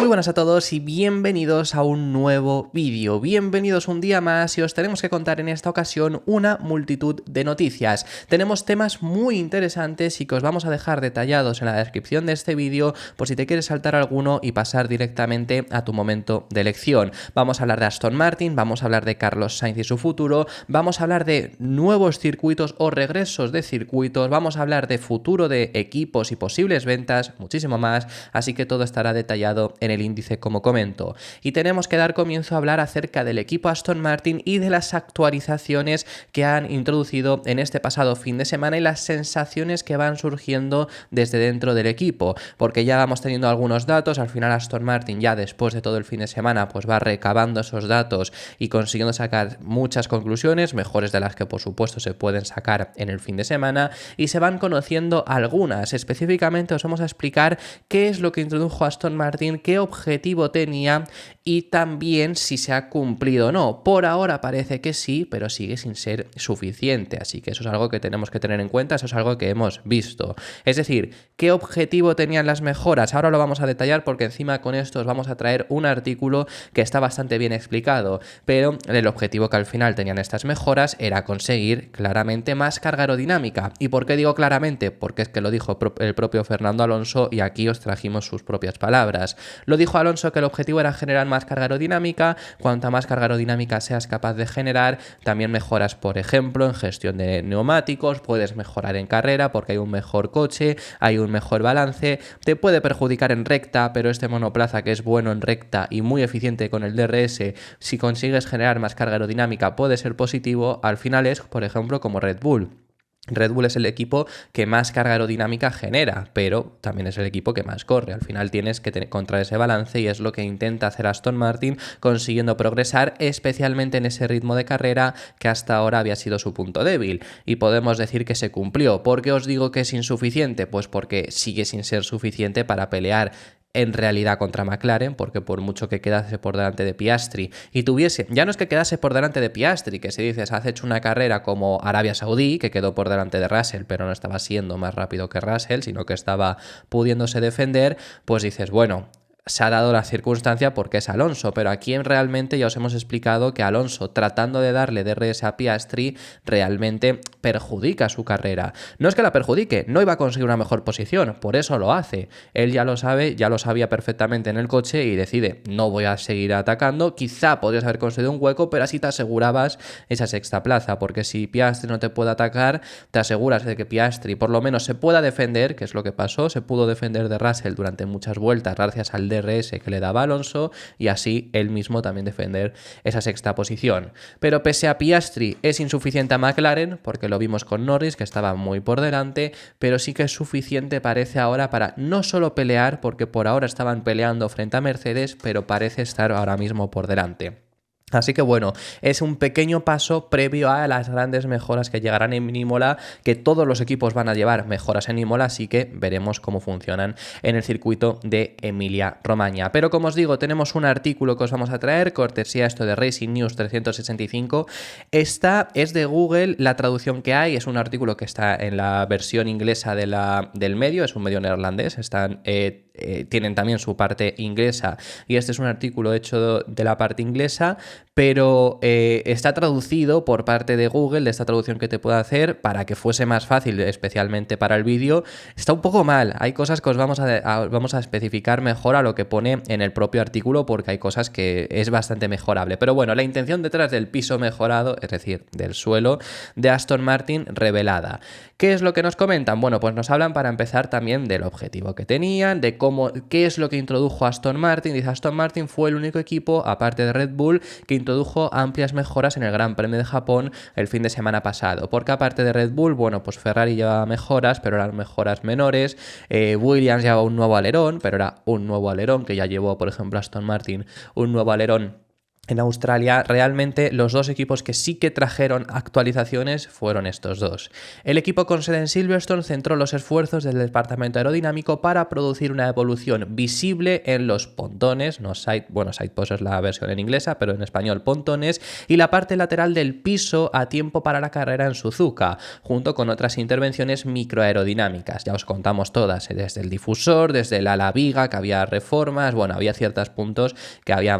Muy buenas a todos y bienvenidos a un nuevo vídeo. Bienvenidos un día más y os tenemos que contar en esta ocasión una multitud de noticias. Tenemos temas muy interesantes y que os vamos a dejar detallados en la descripción de este vídeo por si te quieres saltar alguno y pasar directamente a tu momento de elección. Vamos a hablar de Aston Martin, vamos a hablar de Carlos Sainz y su futuro, vamos a hablar de nuevos circuitos o regresos de circuitos, vamos a hablar de futuro de equipos y posibles ventas, muchísimo más, así que todo estará detallado en el índice como comento. Y tenemos que dar comienzo a hablar acerca del equipo Aston Martin y de las actualizaciones que han introducido en este pasado fin de semana y las sensaciones que van surgiendo desde dentro del equipo, porque ya vamos teniendo algunos datos. Al final Aston Martin ya después de todo el fin de semana pues va recabando esos datos y consiguiendo sacar muchas conclusiones, mejores de las que por supuesto se pueden sacar en el fin de semana, y se van conociendo algunas. Específicamente os vamos a explicar qué es lo que introdujo Aston Martin, qué objetivo tenía y también si se ha cumplido o no. Por ahora parece que sí, pero sigue sin ser suficiente, así que eso es algo que tenemos que tener en cuenta, eso es algo que hemos visto. Es decir, ¿qué objetivo tenían las mejoras? Ahora lo vamos a detallar porque encima con esto os vamos a traer un artículo que está bastante bien explicado, pero el objetivo que al final tenían estas mejoras era conseguir claramente más carga aerodinámica. ¿Y por qué digo claramente? Porque es que lo dijo el propio Fernando Alonso y aquí os trajimos sus propias palabras. Lo dijo Alonso que el objetivo era generar más carga aerodinámica. Cuanta más carga aerodinámica seas capaz de generar, también mejoras, por ejemplo, en gestión de neumáticos, puedes mejorar en carrera porque hay un mejor coche, hay un mejor balance, te puede perjudicar en recta, pero este monoplaza que es bueno en recta y muy eficiente con el DRS, si consigues generar más carga aerodinámica puede ser positivo. Al final es, por ejemplo, como Red Bull. Red Bull es el equipo que más carga aerodinámica genera, pero también es el equipo que más corre. Al final tienes que encontrar ese balance y es lo que intenta hacer Aston Martin, consiguiendo progresar, especialmente en ese ritmo de carrera que hasta ahora había sido su punto débil. Y podemos decir que se cumplió. ¿Por qué os digo que es insuficiente? Pues porque sigue sin ser suficiente para pelear en realidad contra McLaren, porque por mucho que quedase por delante de Piastri y tuviese, ya no es que quedase por delante de Piastri, que si dices has hecho una carrera como Arabia Saudí, que quedó por delante de Russell, pero no estaba siendo más rápido que Russell, sino que estaba pudiéndose defender, pues dices, bueno, se ha dado la circunstancia porque es Alonso, pero aquí realmente ya os hemos explicado que Alonso, tratando de darle DRS a Piastri, realmente perjudica su carrera. No es que la perjudique, no iba a conseguir una mejor posición, por eso lo hace. Él ya lo sabe, ya lo sabía perfectamente en el coche y decide, no voy a seguir atacando. Quizá podrías haber conseguido un hueco, pero así te asegurabas esa sexta plaza, porque si Piastri no te puede atacar, te aseguras de que Piastri por lo menos se pueda defender, que es lo que pasó, se pudo defender de Russell durante muchas vueltas gracias al DRS que le daba Alonso y así él mismo también defender esa sexta posición. Pero pese a Piastri es insuficiente a McLaren, porque lo vimos con Norris que estaba muy por delante, pero sí que es suficiente parece ahora para no solo pelear, porque por ahora estaban peleando frente a Mercedes, pero parece estar ahora mismo por delante. Así que bueno, es un pequeño paso previo a las grandes mejoras que llegarán en Imola, que todos los equipos van a llevar mejoras en Imola, así que veremos cómo funcionan en el circuito de Emilia-Romagna. Pero como os digo, tenemos un artículo que os vamos a traer, cortesía esto de Racing News 365. Esta es de Google, la traducción que hay, es un artículo que está en la versión inglesa del medio, es un medio neerlandés, tienen también su parte inglesa y este es un artículo hecho de la parte inglesa, pero está traducido por parte de Google, de esta traducción que te puedo hacer para que fuese más fácil, especialmente para el vídeo. Está un poco mal, hay cosas que os vamos a especificar mejor a lo que pone en el propio artículo, porque hay cosas que es bastante mejorable. Pero bueno, la intención detrás del piso mejorado, es decir, del suelo de Aston Martin revelada. ¿Qué es lo que nos comentan? Bueno, pues nos hablan para empezar también del objetivo que tenían, de qué es lo que introdujo Aston Martin. Dice, Aston Martin fue el único equipo, aparte de Red Bull, que introdujo amplias mejoras en el Gran Premio de Japón el fin de semana pasado. Porque aparte de Red Bull, bueno, pues Ferrari llevaba mejoras, pero eran mejoras menores. Williams llevaba un nuevo alerón, pero era un nuevo alerón, que ya llevó, por ejemplo, Aston Martin un nuevo alerón en Australia, realmente los dos equipos que sí que trajeron actualizaciones fueron estos dos. El equipo con sede en Silverstone centró los esfuerzos del departamento aerodinámico para producir una evolución visible en los pontones, no side, bueno, sidepost es la versión en inglesa, pero en español pontones, y la parte lateral del piso a tiempo para la carrera en Suzuka, junto con otras intervenciones microaerodinámicas. Ya os contamos todas, desde el difusor, desde la ala viga, que había reformas, bueno, había ciertos puntos que había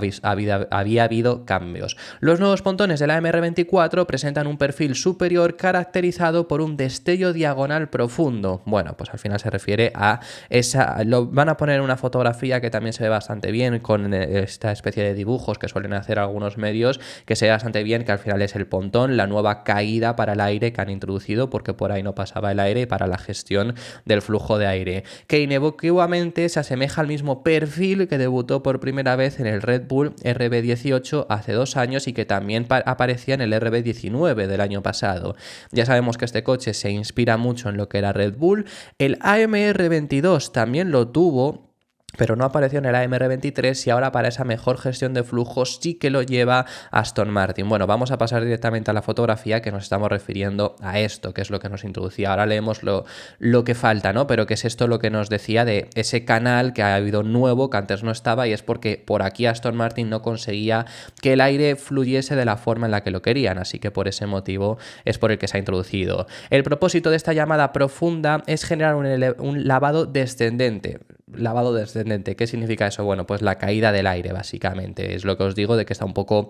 habido cambios. Los nuevos pontones de la MR24 presentan un perfil superior caracterizado por un destello diagonal profundo. Bueno, pues al final se refiere a esa... Lo van a poner en una fotografía que también se ve bastante bien con esta especie de dibujos que suelen hacer algunos medios, que se ve bastante bien que al final es el pontón, la nueva caída para el aire que han introducido porque por ahí no pasaba el aire y para la gestión del flujo de aire, que inequívocamente se asemeja al mismo perfil que debutó por primera vez en el Red Bull RB18 hace 2 años y que también aparecía en el RB19 del año pasado. Ya sabemos que este coche se inspira mucho en lo que era Red Bull. El AMR22 también lo tuvo, pero no apareció en el AMR23 y ahora para esa mejor gestión de flujos sí que lo lleva Aston Martin. Bueno, vamos a pasar directamente a la fotografía, que nos estamos refiriendo a esto, que es lo que nos introducía. Ahora leemos lo que falta, ¿no? Pero que es esto lo que nos decía de ese canal que ha habido nuevo, que antes no estaba, y es porque por aquí Aston Martin no conseguía que el aire fluyese de la forma en la que lo querían, así que por ese motivo es por el que se ha introducido. El propósito de esta llamada profunda es generar un lavado descendente. Lavado descendente, ¿qué significa eso? Bueno, pues la caída del aire, básicamente. Es lo que os digo de que está un poco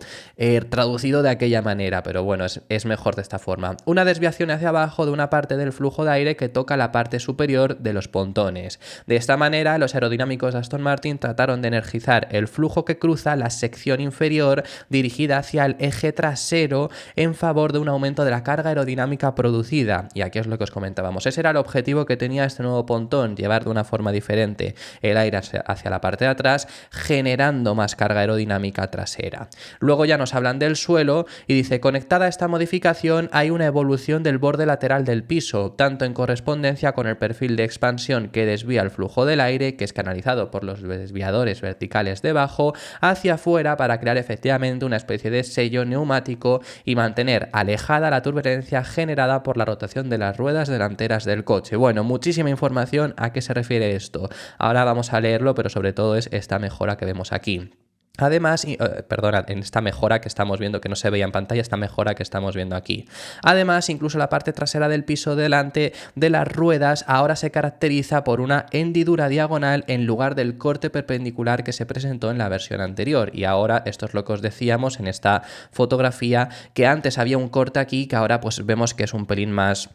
traducido de aquella manera, pero bueno, es mejor de esta forma. Una desviación hacia abajo de una parte del flujo de aire que toca la parte superior de los pontones. De esta manera, los aerodinámicos de Aston Martin trataron de energizar el flujo que cruza la sección inferior dirigida hacia el eje trasero en favor de un aumento de la carga aerodinámica producida. Y aquí es lo que os comentábamos. Ese era el objetivo que tenía este nuevo pontón, llevar de una forma diferente el aire hacia la parte de atrás, generando más carga aerodinámica trasera. Luego ya nos hablan del suelo y dice: conectada a esta modificación hay una evolución del borde lateral del piso, tanto en correspondencia con el perfil de expansión que desvía el flujo del aire, que es canalizado por los desviadores verticales debajo, hacia afuera para crear efectivamente una especie de sello neumático y mantener alejada la turbulencia generada por la rotación de las ruedas delanteras del coche. Bueno, muchísima información. ¿A qué se refiere esto? Ahora vamos a leerlo, pero sobre todo es esta mejora que vemos aquí. Además, en esta mejora que estamos viendo, que no se veía en pantalla, esta mejora que estamos viendo aquí. Además, incluso la parte trasera del piso delante de las ruedas ahora se caracteriza por una hendidura diagonal en lugar del corte perpendicular que se presentó en la versión anterior. Y ahora, esto es lo que os decíamos en esta fotografía, que antes había un corte aquí, que ahora pues vemos que es un pelín más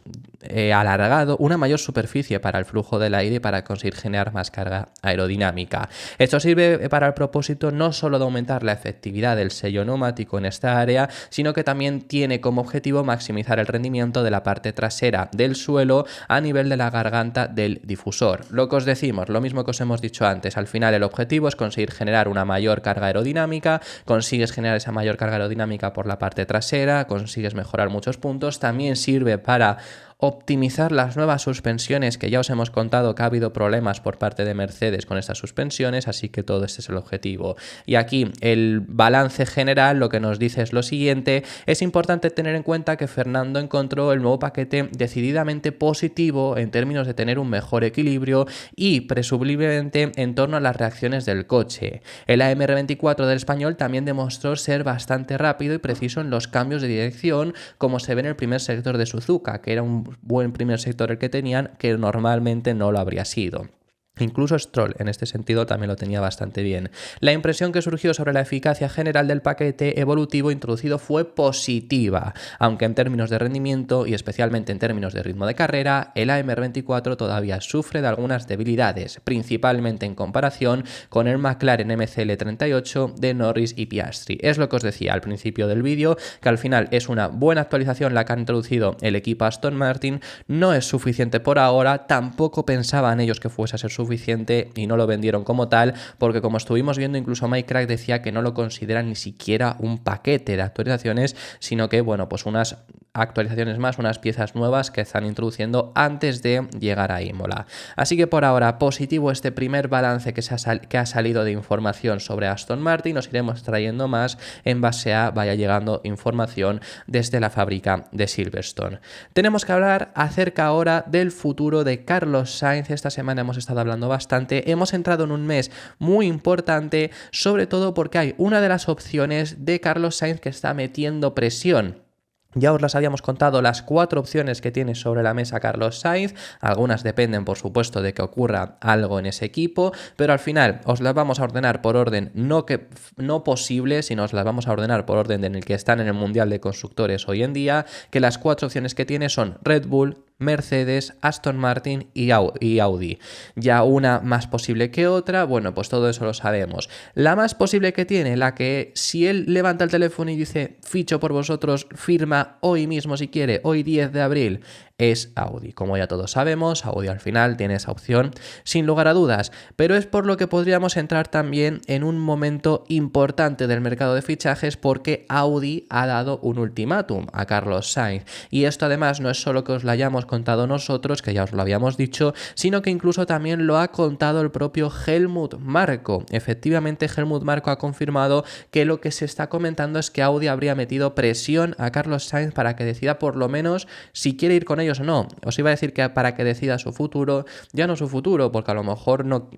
alargado, una mayor superficie para el flujo del aire para conseguir generar más carga aerodinámica. Esto sirve para el propósito no solo de aumentar la efectividad del sello neumático en esta área, sino que también tiene como objetivo maximizar el rendimiento de la parte trasera del suelo a nivel de la garganta del difusor. Lo que os decimos, lo mismo que os hemos dicho antes, al final el objetivo es conseguir generar una mayor carga aerodinámica, consigues generar esa mayor carga aerodinámica por la parte trasera, consigues mejorar muchos puntos, también sirve para optimizar las nuevas suspensiones, que ya os hemos contado que ha habido problemas por parte de Mercedes con estas suspensiones, así que todo este es el objetivo. Y aquí el balance general lo que nos dice es lo siguiente: es importante tener en cuenta que Fernando encontró el nuevo paquete decididamente positivo en términos de tener un mejor equilibrio y presumiblemente en torno a las reacciones del coche. El AMR24 del español también demostró ser bastante rápido y preciso en los cambios de dirección, como se ve en el primer sector de Suzuka, que era un buen primer sector el que tenían, que normalmente no lo habría sido. Incluso Stroll en este sentido también lo tenía bastante bien. La impresión que surgió sobre la eficacia general del paquete evolutivo introducido fue positiva, aunque en términos de rendimiento y especialmente en términos de ritmo de carrera, el AMR24 todavía sufre de algunas debilidades, principalmente en comparación con el McLaren MCL38 de Norris y Piastri. Es lo que os decía al principio del vídeo, que al final es una buena actualización la que ha introducido el equipo Aston Martin, no es suficiente por ahora, tampoco pensaban ellos que fuese a ser suficiente y no lo vendieron como tal, porque como estuvimos viendo, incluso Mike Crack decía que no lo consideran ni siquiera un paquete de actualizaciones, sino que, bueno, pues unas actualizaciones más, unas piezas nuevas que están introduciendo antes de llegar a Imola. Así que por ahora positivo este primer balance que ha salido de información sobre Aston Martin. Nos iremos trayendo más en base a vaya llegando información desde la fábrica de Silverstone. Tenemos que hablar acerca ahora del futuro de Carlos Sainz. Esta semana hemos estado hablando bastante, hemos entrado en un mes muy importante, sobre todo porque hay una de las opciones de Carlos Sainz que está metiendo presión. Ya os las habíamos contado las 4 opciones que tiene sobre la mesa Carlos Sainz. Algunas dependen, por supuesto, de que ocurra algo en ese equipo, pero al final os las vamos a ordenar por orden no posible, sino os las vamos a ordenar por orden en el que están en el Mundial de Constructores hoy en día, que las 4 opciones que tiene son Red Bull, Mercedes, Aston Martin y Audi. Ya una más posible que otra, bueno, pues todo eso lo sabemos. La más posible que tiene, la que si él levanta el teléfono y dice ficho por vosotros, firma hoy mismo si quiere, hoy 10 de abril, es Audi. Como ya todos sabemos, Audi al final tiene esa opción sin lugar a dudas, pero es por lo que podríamos entrar también en un momento importante del mercado de fichajes, porque Audi ha dado un ultimátum a Carlos Sainz, y esto además no es solo que os lo hayamos contado nosotros, que ya os lo habíamos dicho, sino que incluso también lo ha contado el propio Helmut Marko. Efectivamente, Helmut Marko ha confirmado que lo que se está comentando es que Audi habría metido presión a Carlos Sainz para que decida por lo menos si quiere ir con ellos o no. Os iba a decir que para que decida su futuro, ya no su futuro, porque a lo mejor no,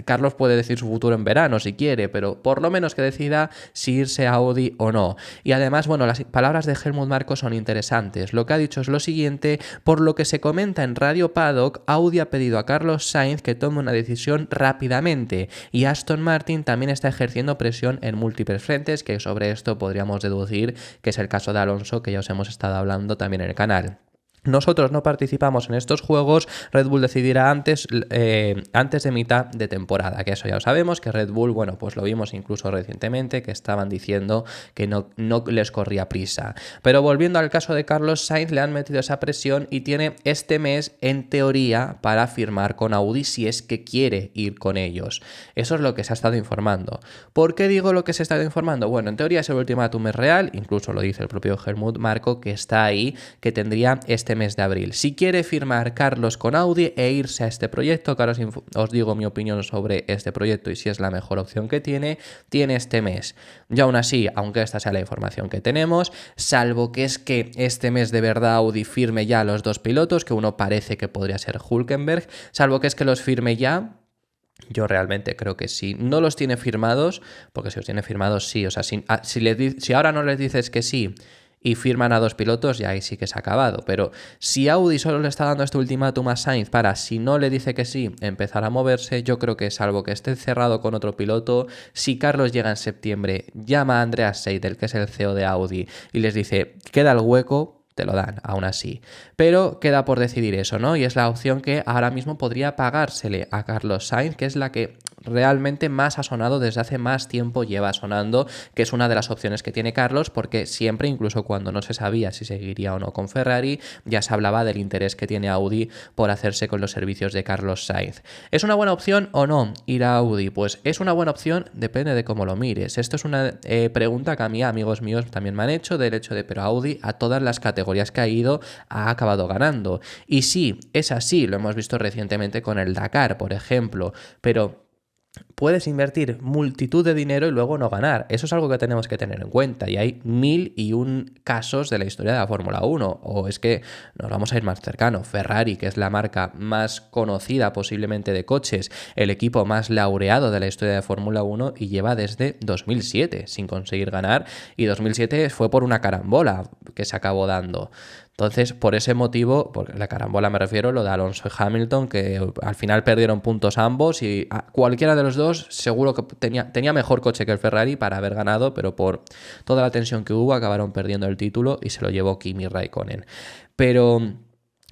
Carlos puede decir su futuro en verano si quiere, pero por lo menos que decida si irse a Audi o no. Y además, bueno, las palabras de Helmut Marko son interesantes. Lo que ha dicho es lo siguiente: por lo que se comenta en Radio Paddock, Audi ha pedido a Carlos Sainz que tome una decisión rápidamente, y Aston Martin también está ejerciendo presión en múltiples frentes, que sobre esto podríamos deducir que es el caso de Alonso, que ya os hemos estado hablando también en el canal. Nosotros no participamos en estos juegos, Red Bull decidirá antes de mitad de temporada, que eso ya lo sabemos, que Red Bull, bueno, pues lo vimos incluso recientemente, que estaban diciendo que no les corría prisa. Pero volviendo al caso de Carlos Sainz, le han metido esa presión y tiene este mes, en teoría, para firmar con Audi si es que quiere ir con ellos. Eso es lo que se ha estado informando. ¿Por qué digo lo que se ha estado informando? Bueno, en teoría ese ultimátum es real, incluso lo dice el propio Helmut Marko, que está ahí, que tendría este mes de abril. Si quiere firmar Carlos con Audi e irse a este proyecto, que ahora os digo mi opinión sobre este proyecto y si es la mejor opción que tiene este mes. Y aún así, aunque esta sea la información que tenemos, salvo que es que este mes de verdad Audi firme ya a los 2 pilotos, que uno parece que podría ser Hülkenberg, salvo que es que los firme ya, yo realmente creo que sí. No los tiene firmados, porque si los tiene firmados sí, o sea, si ahora no les dices que sí y firman a 2 pilotos, ya ahí sí que se ha acabado. Pero si Audi solo le está dando este ultimátum a Sainz para, si no le dice que sí, empezar a moverse, yo creo que salvo que esté cerrado con otro piloto, si Carlos llega en septiembre, llama a Andreas Seidel, que es el CEO de Audi, y les dice, queda el hueco, te lo dan, aún así. Pero queda por decidir eso, ¿no? Y es la opción que ahora mismo podría pagársele a Carlos Sainz, que es la que realmente más ha sonado desde hace más tiempo, lleva sonando, que es una de las opciones que tiene Carlos, porque siempre, incluso cuando no se sabía si seguiría o no con Ferrari, ya se hablaba del interés que tiene Audi por hacerse con los servicios de Carlos Sainz. ¿Es una buena opción o no ir a Audi? Pues es una buena opción, depende de cómo lo mires. Esto es una pregunta que a mí, amigos míos, también me han hecho, del hecho de, pero Audi a todas las categorías que ha ido ha acabado ganando. Y sí, es así, lo hemos visto recientemente con el Dakar, por ejemplo, pero puedes invertir multitud de dinero y luego no ganar. Eso es algo que tenemos que tener en cuenta, y hay 1001 casos de la historia de la Fórmula 1. O es que nos vamos a ir más cercano. Ferrari, que es la marca más conocida posiblemente de coches, el equipo más laureado de la historia de Fórmula 1, y lleva desde 2007 sin conseguir ganar, y 2007 fue por una carambola que se acabó dando. Entonces, por ese motivo, por la carambola me refiero, lo de Alonso y Hamilton, que al final perdieron puntos ambos, y cualquiera de los dos seguro que tenía mejor coche que el Ferrari para haber ganado, pero por toda la tensión que hubo acabaron perdiendo el título y se lo llevó Kimi Raikkonen. Pero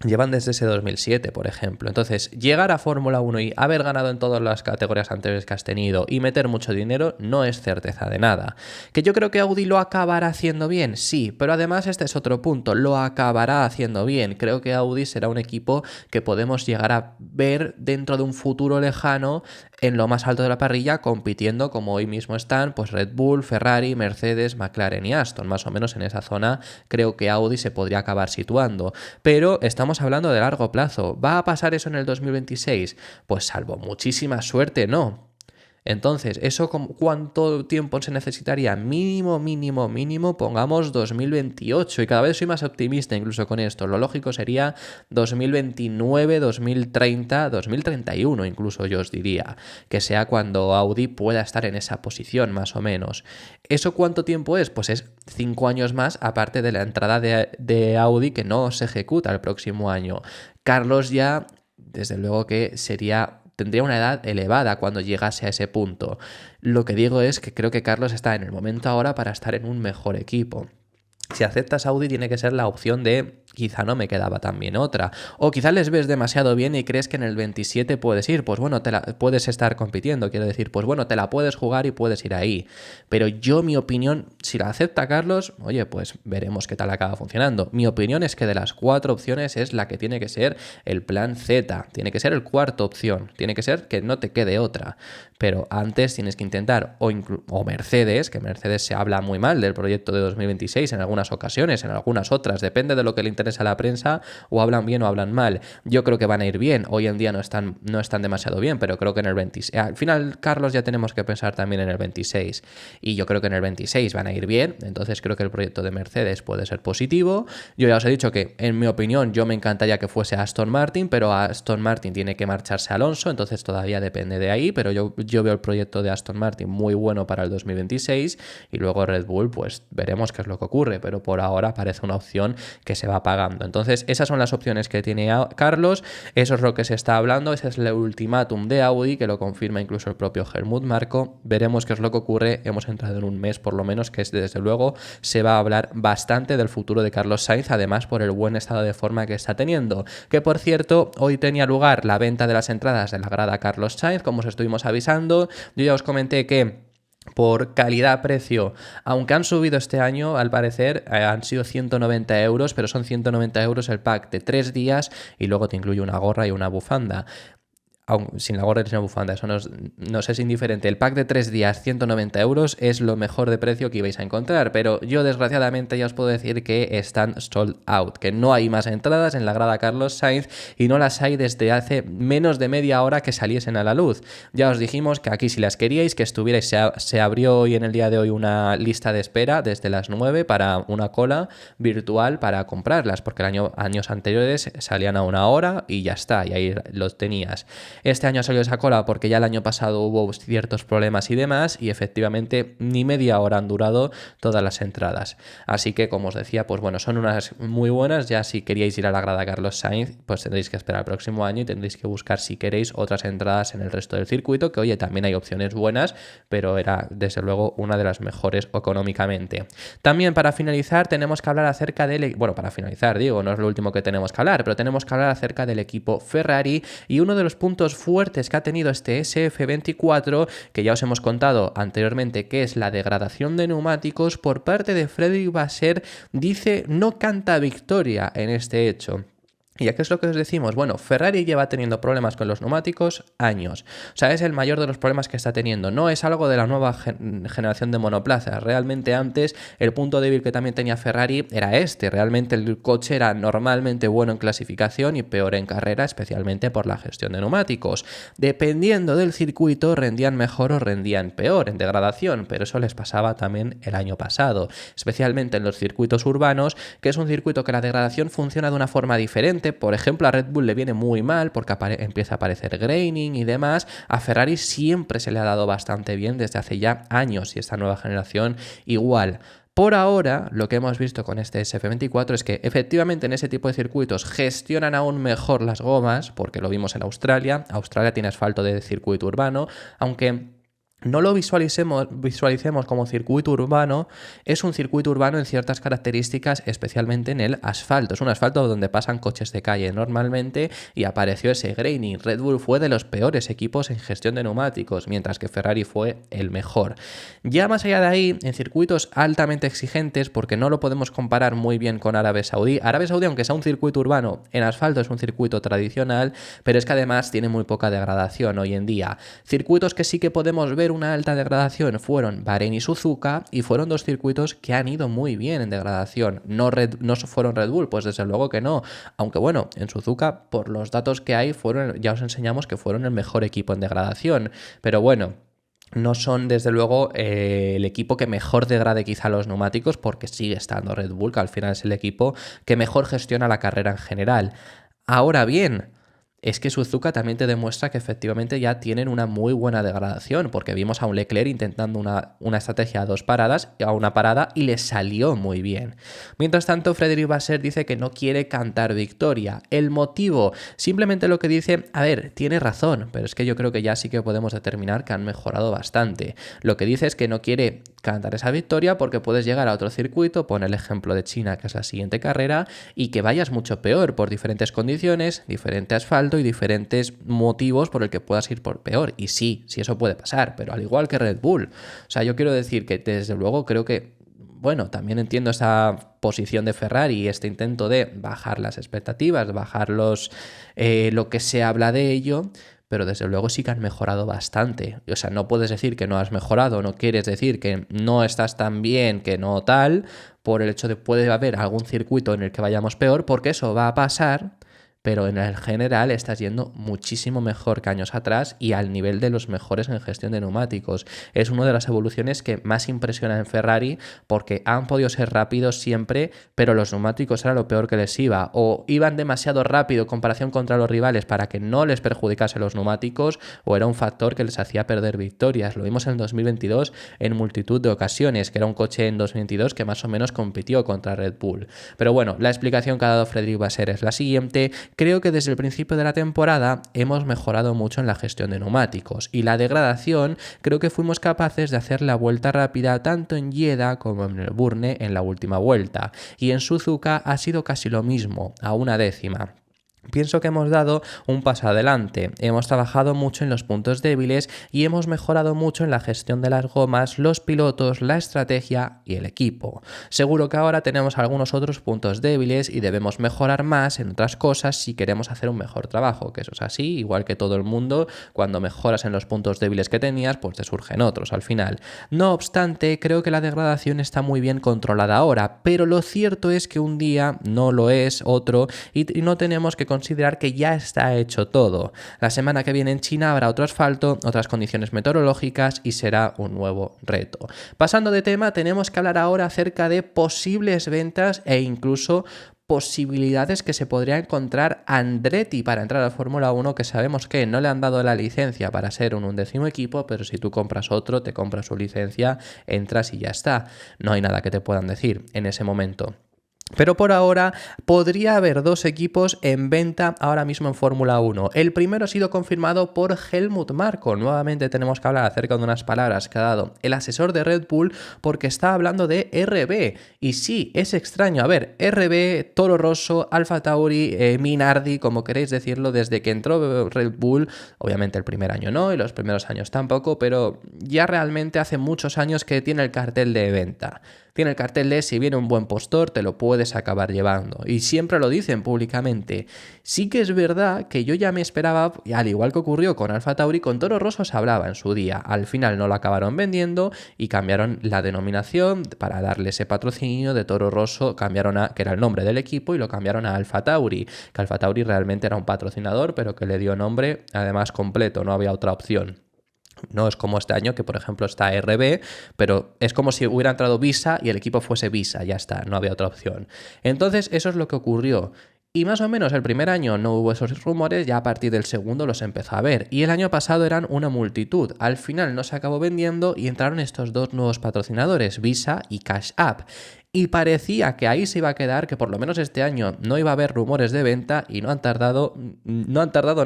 llevan desde ese 2007, por ejemplo. Entonces, llegar a Fórmula 1 y haber ganado en todas las categorías anteriores que has tenido y meter mucho dinero no es certeza de nada. ¿Que yo creo que Audi lo acabará haciendo bien? Sí, pero además este es otro punto, lo acabará haciendo bien. Creo que Audi será un equipo que podemos llegar a ver dentro de un futuro lejano en lo más alto de la parrilla, compitiendo como hoy mismo están pues Red Bull, Ferrari, Mercedes, McLaren y Aston. Más o menos en esa zona creo que Audi se podría acabar situando. Pero estamos hablando de largo plazo. ¿Va a pasar eso en el 2026? Pues salvo muchísima suerte, no. Entonces, ¿eso cuánto tiempo se necesitaría? Mínimo, mínimo, mínimo, pongamos 2028. Y cada vez soy más optimista incluso con esto. Lo lógico sería 2029, 2030, 2031 incluso yo os diría. Que sea cuando Audi pueda estar en esa posición más o menos. ¿Eso cuánto tiempo es? Pues es 5 años más aparte de la entrada de Audi que no se ejecuta el próximo año. Carlos ya, desde luego que tendría una edad elevada cuando llegase a ese punto. Lo que digo es que creo que Carlos está en el momento ahora para estar en un mejor equipo. Si aceptas Audi tiene que ser la opción de quizá no me quedaba tan bien otra. O quizá les ves demasiado bien y crees que en el 27 puedes ir. Pues bueno, puedes estar compitiendo. Quiero decir, pues bueno, te la puedes jugar y puedes ir ahí. Pero mi opinión, si la acepta Carlos, oye, pues veremos qué tal acaba funcionando. Mi opinión es que de las 4 opciones es la que tiene que ser el plan Z. Tiene que ser el cuarto opción. Tiene que ser que no te quede otra. Pero antes tienes que intentar, o Mercedes, que Mercedes se habla muy mal del proyecto de 2026 en algunas ocasiones, en algunas otras, depende de lo que le interesa a la prensa, o hablan bien o hablan mal. Yo creo que van a ir bien, hoy en día no están demasiado bien, pero creo que en el 26, al final, Carlos, ya tenemos que pensar también en el 26, y yo creo que en el 26 van a ir bien, entonces creo que el proyecto de Mercedes puede ser positivo. Yo ya os he dicho que, en mi opinión, yo me encantaría que fuese Aston Martin, pero Aston Martin tiene que marcharse a Alonso, entonces todavía depende de ahí, pero yo veo el proyecto de Aston Martin muy bueno para el 2026 y luego Red Bull, pues veremos qué es lo que ocurre, pero por ahora parece una opción que se va pagando. Entonces, esas son las opciones que tiene Carlos, eso es lo que se está hablando, ese es el ultimátum de Audi, que lo confirma incluso el propio Helmut Marko. Veremos qué es lo que ocurre, hemos entrado en un mes por lo menos que desde luego se va a hablar bastante del futuro de Carlos Sainz, además por el buen estado de forma que está teniendo, que por cierto, hoy tenía lugar la venta de las entradas de la grada Carlos Sainz, como os estuvimos avisando. Yo ya os comenté que por calidad-precio, aunque han subido este año, al parecer han sido 190 euros, pero son 190 euros el pack de 3 días y luego te incluye una gorra y una bufanda. Aún sin la gorra y sin la bufanda, eso nos es indiferente. El pack de 3 días, 190 euros, es lo mejor de precio que ibais a encontrar, pero yo desgraciadamente ya os puedo decir que están sold out, que no hay más entradas en la grada Carlos Sainz y no las hay desde hace menos de media hora que saliesen a la luz. Ya os dijimos que aquí si las queríais, que estuvierais, se abrió hoy en el día de hoy una lista de espera desde las 9 para una cola virtual para comprarlas, porque años anteriores salían a una hora y ya está, y ahí los tenías. Este año ha salido esa cola porque ya el año pasado hubo ciertos problemas y demás y efectivamente ni media hora han durado todas las entradas. Así que, como os decía, pues bueno, son unas muy buenas. Ya si queríais ir a la grada Carlos Sainz, pues tendréis que esperar el próximo año y tendréis que buscar, si queréis, otras entradas en el resto del circuito, que oye, también hay opciones buenas, pero era desde luego una de las mejores económicamente. También para finalizar tenemos que hablar acerca del... Bueno, para finalizar, digo, no es lo último que tenemos que hablar, pero tenemos que hablar acerca del equipo Ferrari y uno de los puntos fuertes que ha tenido este SF24, que ya os hemos contado anteriormente, que es la degradación de neumáticos por parte de Frédéric Vasseur, dice no canta victoria en este hecho. ¿Y a qué es lo que os decimos? Bueno, Ferrari lleva teniendo problemas con los neumáticos años. O sea, es el mayor de los problemas que está teniendo. No es algo de la nueva generación de monoplazas. Realmente antes el punto débil que también tenía Ferrari era este. Realmente el coche era normalmente bueno en clasificación y peor en carrera, especialmente por la gestión de neumáticos. Dependiendo del circuito, rendían mejor o rendían peor en degradación, pero eso les pasaba también el año pasado. Especialmente en los circuitos urbanos, que es un circuito que la degradación funciona de una forma diferente. Por ejemplo, a Red Bull le viene muy mal porque empieza a aparecer graining y demás. A Ferrari siempre se le ha dado bastante bien desde hace ya años y esta nueva generación igual. Por ahora, lo que hemos visto con este SF24 es que efectivamente en ese tipo de circuitos gestionan aún mejor las gomas, porque lo vimos en Australia. Australia tiene asfalto de circuito urbano, aunque no lo visualicemos como circuito urbano, es un circuito urbano en ciertas características, especialmente en el asfalto. Es un asfalto donde pasan coches de calle normalmente y apareció ese graining. Red Bull fue de los peores equipos en gestión de neumáticos, mientras que Ferrari fue el mejor. Ya más allá de ahí, en circuitos altamente exigentes, porque no lo podemos comparar muy bien con Arabia Saudí. Arabia Saudí, aunque sea un circuito urbano, en asfalto es un circuito tradicional, pero es que además tiene muy poca degradación hoy en día. Circuitos que sí que podemos ver una alta degradación fueron Bahrein y Suzuka, y fueron dos circuitos que han ido muy bien en degradación. No fueron Red Bull, pues desde luego que no, aunque bueno, en Suzuka por los datos que hay ya os enseñamos que fueron el mejor equipo en degradación, pero bueno, no son desde luego el equipo que mejor degrade quizá los neumáticos, porque sigue estando Red Bull, que al final es el equipo que mejor gestiona la carrera en general. Ahora bien, es que Suzuka también te demuestra que efectivamente ya tienen una muy buena degradación, porque vimos a un Leclerc intentando una estrategia a una parada, y le salió muy bien. Mientras tanto, Frédéric Vasseur dice que no quiere cantar victoria. El motivo, simplemente lo que dice, a ver, tiene razón, pero es que yo creo que ya sí que podemos determinar que han mejorado bastante. Lo que dice es que no quiere cantar esa victoria porque puedes llegar a otro circuito, pone el ejemplo de China, que es la siguiente carrera, y que vayas mucho peor por diferentes condiciones, diferente asfalto y diferentes motivos por el que puedas ir por peor. Y sí eso puede pasar, pero al igual que Red Bull. O sea, yo quiero decir que desde luego creo que, bueno, también entiendo esa posición de Ferrari y este intento de bajar las expectativas, bajar lo que se habla de ello, pero desde luego sí que han mejorado bastante. O sea, no puedes decir que no has mejorado, no quieres decir que no estás tan bien, que no tal, por el hecho de puede haber algún circuito en el que vayamos peor, porque eso va a pasar, pero en el general estás yendo muchísimo mejor que años atrás y al nivel de los mejores en gestión de neumáticos. Es una de las evoluciones que más impresiona en Ferrari, porque han podido ser rápidos siempre, pero los neumáticos era lo peor que les iba. O iban demasiado rápido en comparación contra los rivales para que no les perjudicase los neumáticos, o era un factor que les hacía perder victorias. Lo vimos en 2022 en multitud de ocasiones, que era un coche en 2022 que más o menos compitió contra Red Bull. Pero bueno, la explicación que ha dado Frédéric Vasseur es la siguiente. Creo que desde el principio de la temporada hemos mejorado mucho en la gestión de neumáticos, y la degradación creo que fuimos capaces de hacer la vuelta rápida tanto en Jeddah como en Melbourne en la última vuelta, y en Suzuka ha sido casi lo mismo, a una décima. Pienso que hemos dado un paso adelante, hemos trabajado mucho en los puntos débiles y hemos mejorado mucho en la gestión de las gomas, los pilotos, la estrategia y el equipo. Seguro que ahora tenemos algunos otros puntos débiles y debemos mejorar más en otras cosas si queremos hacer un mejor trabajo, que eso es así, igual que todo el mundo, cuando mejoras en los puntos débiles que tenías, pues te surgen otros al final. No obstante, creo que la degradación está muy bien controlada ahora, pero lo cierto es que un día no lo es otro y no tenemos que considerar que ya está hecho todo. La semana que viene en China habrá otro asfalto, otras condiciones meteorológicas y será un nuevo reto. Pasando de tema, tenemos que hablar ahora acerca de posibles ventas e incluso posibilidades que se podría encontrar Andretti para entrar a Fórmula 1, que sabemos que no le han dado la licencia para ser un 11º equipo, pero si tú compras otro, te compras su licencia, entras y ya está. No hay nada que te puedan decir en ese momento. Pero por ahora podría haber dos equipos en venta ahora mismo en Fórmula 1. El primero ha sido confirmado por Helmut Marko. Nuevamente tenemos que hablar acerca de unas palabras que ha dado el asesor de Red Bull, porque está hablando de RB. Y sí, es extraño. A ver, RB, Toro Rosso, Alfa Tauri, Minardi, como queréis decirlo, desde que entró Red Bull, obviamente el primer año no y los primeros años tampoco, pero ya realmente hace muchos años que tiene el cartel de venta. Tiene el cartel de si viene un buen postor te lo puedes acabar llevando, y siempre lo dicen públicamente. Sí que es verdad que yo ya me esperaba, al igual que ocurrió con Alfa Tauri, con Toro Rosso se hablaba en su día, al final no lo acabaron vendiendo y cambiaron la denominación para darle ese patrocinio de Toro Rosso, cambiaron que era el nombre del equipo, y lo cambiaron a Alfa Tauri, que Alfa Tauri realmente era un patrocinador pero que le dio nombre además completo, no había otra opción. No es como este año que, por ejemplo, está RB, pero es como si hubiera entrado Visa y el equipo fuese Visa, ya está, no había otra opción. Entonces, eso es lo que ocurrió. Y más o menos el primer año no hubo esos rumores, ya a partir del segundo los empezó a ver. Y el año pasado eran una multitud. Al final no se acabó vendiendo y entraron estos dos nuevos patrocinadores, Visa y Cash App. y parecía que ahí se iba a quedar, que por lo menos este año no iba a haber rumores de venta y no han tardado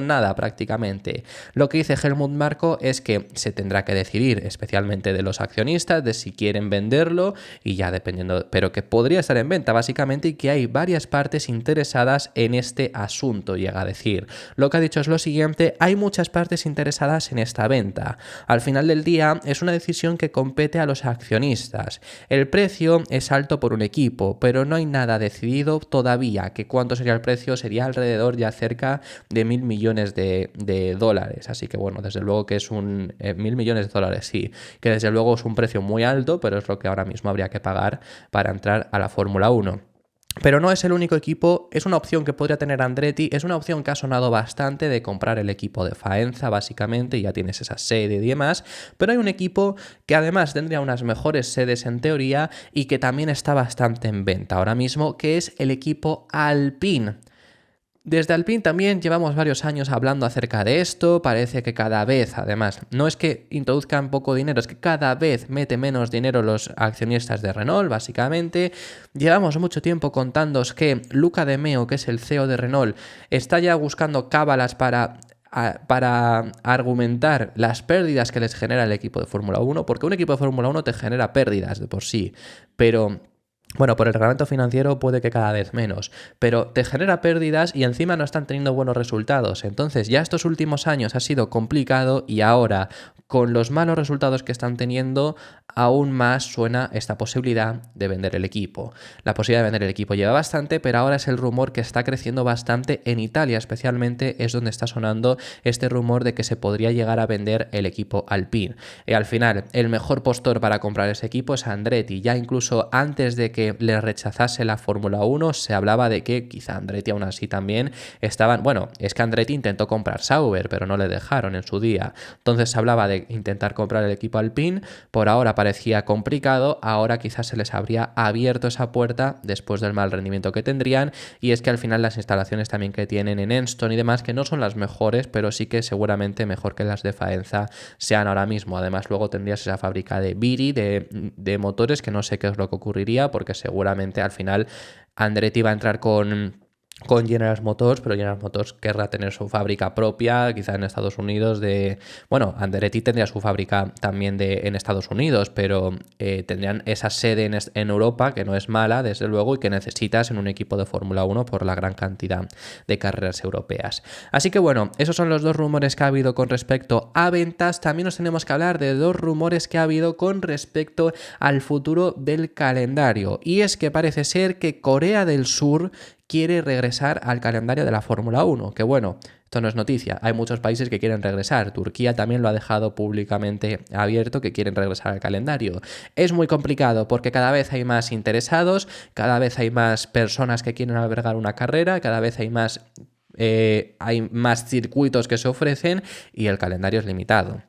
nada prácticamente. Lo que dice Helmut Marko es que se tendrá que decidir, especialmente de los accionistas, de si quieren venderlo y ya dependiendo, pero que podría estar en venta básicamente y que hay varias partes interesadas en este asunto, llega a decir. Lo que ha dicho es lo siguiente: hay muchas partes interesadas en esta venta. Al final del día es una decisión que compete a los accionistas. El precio es alto por un equipo, pero no hay nada decidido todavía. Que cuánto sería el precio sería alrededor ya cerca de 1.000 millones de dólares. Así que bueno, desde luego que es un 1.000 millones de dólares, sí, que desde luego es un precio muy alto, pero es lo que ahora mismo habría que pagar para entrar a la Fórmula 1. Pero no es el único equipo, es una opción que podría tener Andretti, es una opción que ha sonado bastante de comprar el equipo de Faenza, básicamente, y ya tienes esa sede y demás, pero hay un equipo que además tendría unas mejores sedes en teoría y que también está bastante en venta ahora mismo, que es el equipo Alpine. Desde Alpine también llevamos varios años hablando acerca de esto, parece que cada vez, además, no es que introduzcan poco dinero, es que cada vez mete menos dinero los accionistas de Renault, básicamente. Llevamos mucho tiempo contándoos que Luca De Meo, que es el CEO de Renault, está ya buscando cábalas para argumentar las pérdidas que les genera el equipo de Fórmula 1, porque un equipo de Fórmula 1 te genera pérdidas de por sí, pero bueno, por el reglamento financiero puede que cada vez menos, pero te genera pérdidas y encima no están teniendo buenos resultados. Entonces ya estos últimos años ha sido complicado y ahora, con los malos resultados que están teniendo, aún más suena esta posibilidad de vender el equipo. La posibilidad de vender el equipo lleva bastante, pero ahora es el rumor que está creciendo bastante en Italia, especialmente es donde está sonando este rumor de que se podría llegar a vender el equipo Alpine. Y al final, el mejor postor para comprar ese equipo es Andretti. Ya incluso antes de que le rechazase la Fórmula 1, se hablaba de que quizá Andretti aún así también estaban... Bueno, es que Andretti intentó comprar Sauber, pero no le dejaron en su día. Entonces se hablaba de intentar comprar el equipo Alpine, por ahora parecía complicado, ahora quizás se les habría abierto esa puerta después del mal rendimiento que tendrían, y es que al final las instalaciones también que tienen en Enston y demás, que no son las mejores, pero sí que seguramente mejor que las de Faenza sean ahora mismo. Además luego tendrías esa fábrica de Biri, de motores, que no sé qué es lo que ocurriría, porque seguramente al final Andretti va a entrar con General Motors, pero General Motors querrá tener su fábrica propia, quizá en Estados Unidos Bueno, Andretti tendría su fábrica también en Estados Unidos, pero tendrían esa sede en Europa, que no es mala, desde luego, y que necesitas en un equipo de Fórmula 1 por la gran cantidad de carreras europeas. Así que bueno, esos son los dos rumores que ha habido con respecto a ventas. También nos tenemos que hablar de dos rumores que ha habido con respecto al futuro del calendario. Y es que parece ser que Corea del Sur quiere regresar al calendario de la Fórmula 1, que bueno, esto no es noticia, hay muchos países que quieren regresar, Turquía también lo ha dejado públicamente abierto, que quieren regresar al calendario. Es muy complicado porque cada vez hay más interesados, cada vez hay más personas que quieren albergar una carrera, cada vez hay más circuitos que se ofrecen y el calendario es limitado.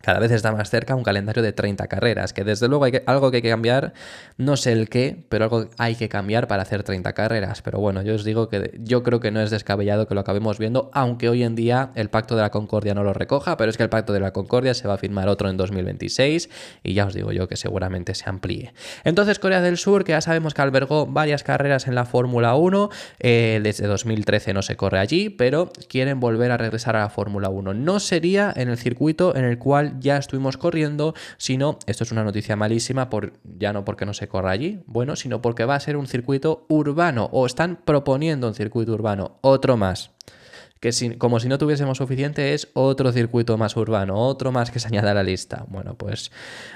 Cada vez está más cerca un calendario de 30 carreras, que desde luego algo que hay que cambiar, no sé el qué, pero algo hay que cambiar para hacer 30 carreras. Pero bueno, yo os digo que yo creo que no es descabellado que lo acabemos viendo, aunque hoy en día el Pacto de la Concordia no lo recoja, pero es que el Pacto de la Concordia se va a firmar otro en 2026 y ya os digo yo que seguramente se amplíe. Entonces Corea del Sur, que ya sabemos que albergó varias carreras en la Fórmula 1, desde 2013 no se corre allí, pero quieren volver a regresar a la Fórmula 1. No sería en el circuito en el cual ya estuvimos corriendo, sino, esto es una noticia malísima, ya no porque no se corra allí, bueno, sino porque va a ser un circuito urbano, o están proponiendo un circuito urbano, otro más. Que como si no tuviésemos suficiente, es otro circuito más urbano, otro más que se añada a la lista. Bueno, pues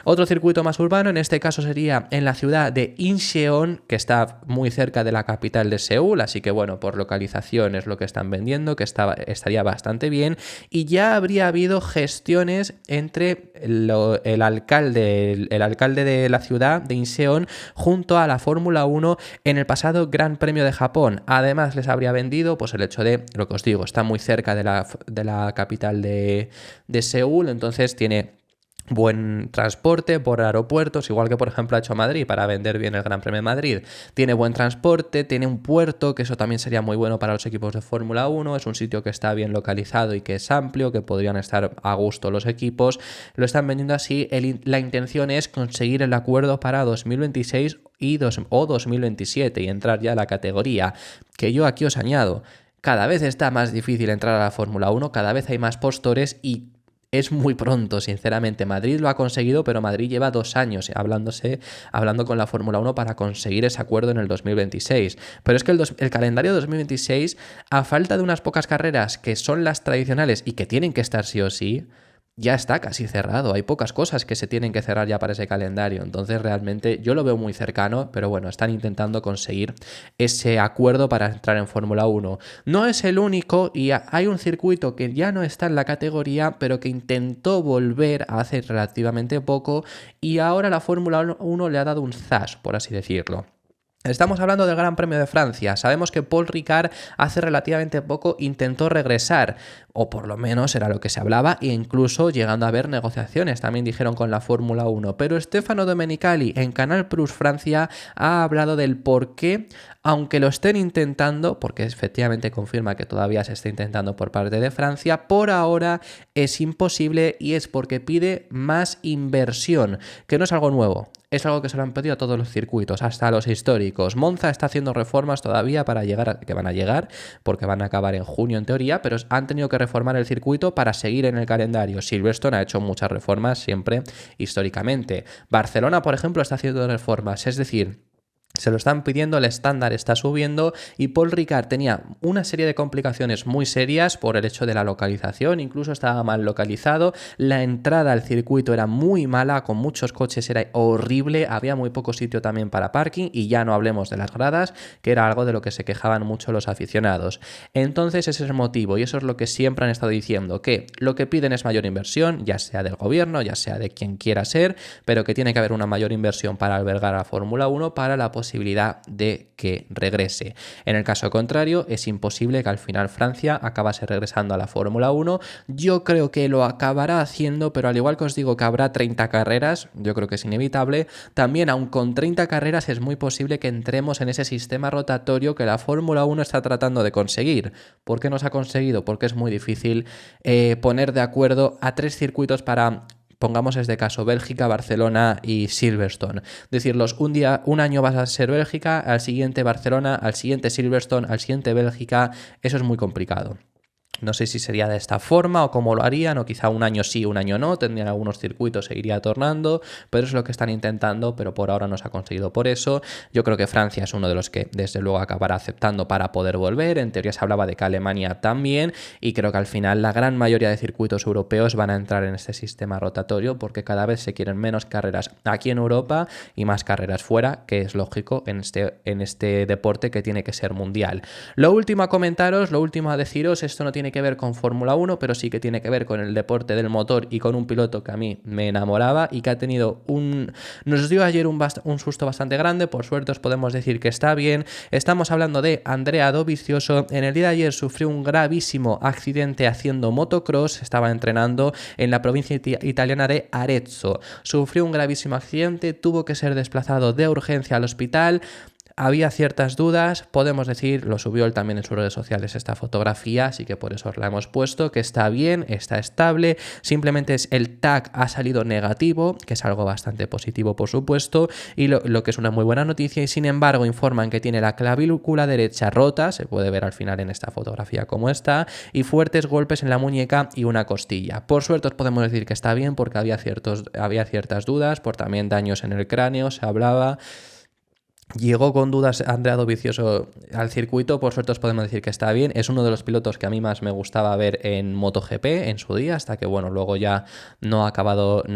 otro circuito más urbano, en este caso sería en la ciudad de Incheon, que está muy cerca de la capital de Seúl, así que bueno, por localización es lo que están vendiendo, que estaría bastante bien, y ya habría habido gestiones entre el alcalde de la ciudad de Incheon junto a la Fórmula 1 en el pasado Gran Premio de Japón. Además les habría vendido pues el hecho de, lo que os digo, está muy cerca de la capital de Seúl, entonces tiene buen transporte por aeropuertos, igual que por ejemplo ha hecho Madrid para vender bien el Gran Premio de Madrid. Tiene buen transporte, tiene un puerto, que eso también sería muy bueno para los equipos de Fórmula 1, es un sitio que está bien localizado y que es amplio, que podrían estar a gusto los equipos. Lo están vendiendo así, la intención es conseguir el acuerdo para 2026 o 2027 y entrar ya a la categoría, que yo aquí os añado, cada vez está más difícil entrar a la Fórmula 1, cada vez hay más postores y es muy pronto, sinceramente. Madrid lo ha conseguido, pero Madrid lleva 2 años hablando con la Fórmula 1 para conseguir ese acuerdo en el 2026. Pero es que el calendario 2026, a falta de unas pocas carreras que son las tradicionales y que tienen que estar sí o sí, ya está casi cerrado. Hay pocas cosas que se tienen que cerrar ya para ese calendario. Entonces realmente yo lo veo muy cercano, pero bueno, están intentando conseguir ese acuerdo para entrar en Fórmula 1. No es el único y hay un circuito que ya no está en la categoría, pero que intentó volver hace relativamente poco y ahora la Fórmula 1 le ha dado un zas, por así decirlo. Estamos hablando del Gran Premio de Francia. Sabemos que Paul Ricard hace relativamente poco intentó regresar, o por lo menos era lo que se hablaba, e incluso llegando a haber negociaciones, también dijeron con la Fórmula 1. Pero Stefano Domenicali en Canal Plus Francia ha hablado del por qué, aunque lo estén intentando, porque efectivamente confirma que todavía se está intentando por parte de Francia, por ahora es imposible y es porque pide más inversión, que no es algo nuevo. Es algo que se lo han pedido a todos los circuitos, hasta a los históricos. Monza está haciendo reformas todavía para llegar, que van a llegar, porque van a acabar en junio en teoría, pero han tenido que reformar el circuito para seguir en el calendario. Silverstone ha hecho muchas reformas siempre históricamente. Barcelona, por ejemplo, está haciendo reformas, es decir, se lo están pidiendo, el estándar está subiendo y Paul Ricard tenía una serie de complicaciones muy serias por el hecho de la localización, incluso estaba mal localizado, la entrada al circuito era muy mala, con muchos coches era horrible, había muy poco sitio también para parking y ya no hablemos de las gradas, que era algo de lo que se quejaban mucho los aficionados. Entonces ese es el motivo y eso es lo que siempre han estado diciendo, que lo que piden es mayor inversión, ya sea del gobierno, ya sea de quien quiera ser, pero que tiene que haber una mayor inversión para albergar a la Fórmula 1 para la posibilidad de que regrese. En el caso contrario, es imposible que al final Francia acabase regresando a la Fórmula 1. Yo creo que lo acabará haciendo, pero al igual que os digo que habrá 30 carreras, yo creo que es inevitable, también aun con 30 carreras es muy posible que entremos en ese sistema rotatorio que la Fórmula 1 está tratando de conseguir. ¿Por qué no se ha conseguido? Porque es muy difícil poner de acuerdo a 3 circuitos para... Pongamos este caso, Bélgica, Barcelona y Silverstone. Decirlos, un año vas a ser Bélgica, al siguiente Barcelona, al siguiente Silverstone, al siguiente Bélgica. Eso es muy complicado. No sé si sería de esta forma o cómo lo harían, o quizá un año sí, un año no, tendrían algunos circuitos, se iría tornando, pero es lo que están intentando, pero por ahora no se ha conseguido por eso. Yo creo que Francia es uno de los que desde luego acabará aceptando para poder volver, en teoría se hablaba de que Alemania también, y creo que al final la gran mayoría de circuitos europeos van a entrar en este sistema rotatorio porque cada vez se quieren menos carreras aquí en Europa y más carreras fuera, que es lógico en este deporte que tiene que ser mundial. Lo último a comentaros, lo último a deciros, esto no tiene que ver con Fórmula 1, pero sí que tiene que ver con el deporte del motor y con un piloto que a mí me enamoraba y que ha tenido nos dio ayer un susto bastante grande. Por suerte os podemos decir que está bien. Estamos hablando de Andrea Dovizioso. En el día de ayer sufrió un gravísimo accidente haciendo motocross, estaba entrenando en la provincia italiana de Arezzo. Sufrió un gravísimo accidente, tuvo que ser desplazado de urgencia al hospital. Había ciertas dudas, podemos decir, lo subió él también en sus redes sociales esta fotografía, así que por eso os la hemos puesto, que está bien, está estable, simplemente el TAC ha salido negativo, que es algo bastante positivo por supuesto, y lo que es una muy buena noticia, y sin embargo informan que tiene la clavícula derecha rota, se puede ver al final en esta fotografía cómo está, y fuertes golpes en la muñeca y una costilla. Por suerte os podemos decir que está bien porque había ciertas dudas, por también daños en el cráneo, se hablaba. Llegó con dudas Andrea Dovizioso al circuito, por suerte os podemos decir que está bien, es uno de los pilotos que a mí más me gustaba ver en MotoGP en su día, hasta que bueno, luego ya no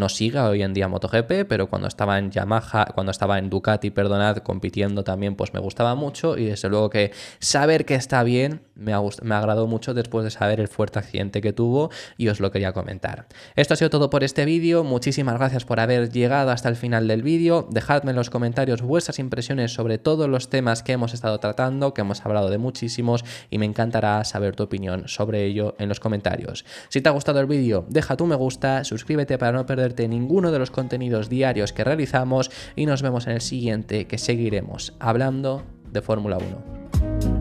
sigue hoy en día MotoGP, pero cuando estaba en Ducati, compitiendo también, pues me gustaba mucho y desde luego que saber que está bien me agradó mucho después de saber el fuerte accidente que tuvo y os lo quería comentar. Esto ha sido todo por este vídeo, muchísimas gracias por haber llegado hasta el final del vídeo, dejadme en los comentarios vuestras impresiones sobre todos los temas que hemos estado tratando, que hemos hablado de muchísimos y me encantará saber tu opinión sobre ello en los comentarios. Si te ha gustado el vídeo, deja tu me gusta, suscríbete para no perderte ninguno de los contenidos diarios que realizamos y nos vemos en el siguiente, que seguiremos hablando de Fórmula 1.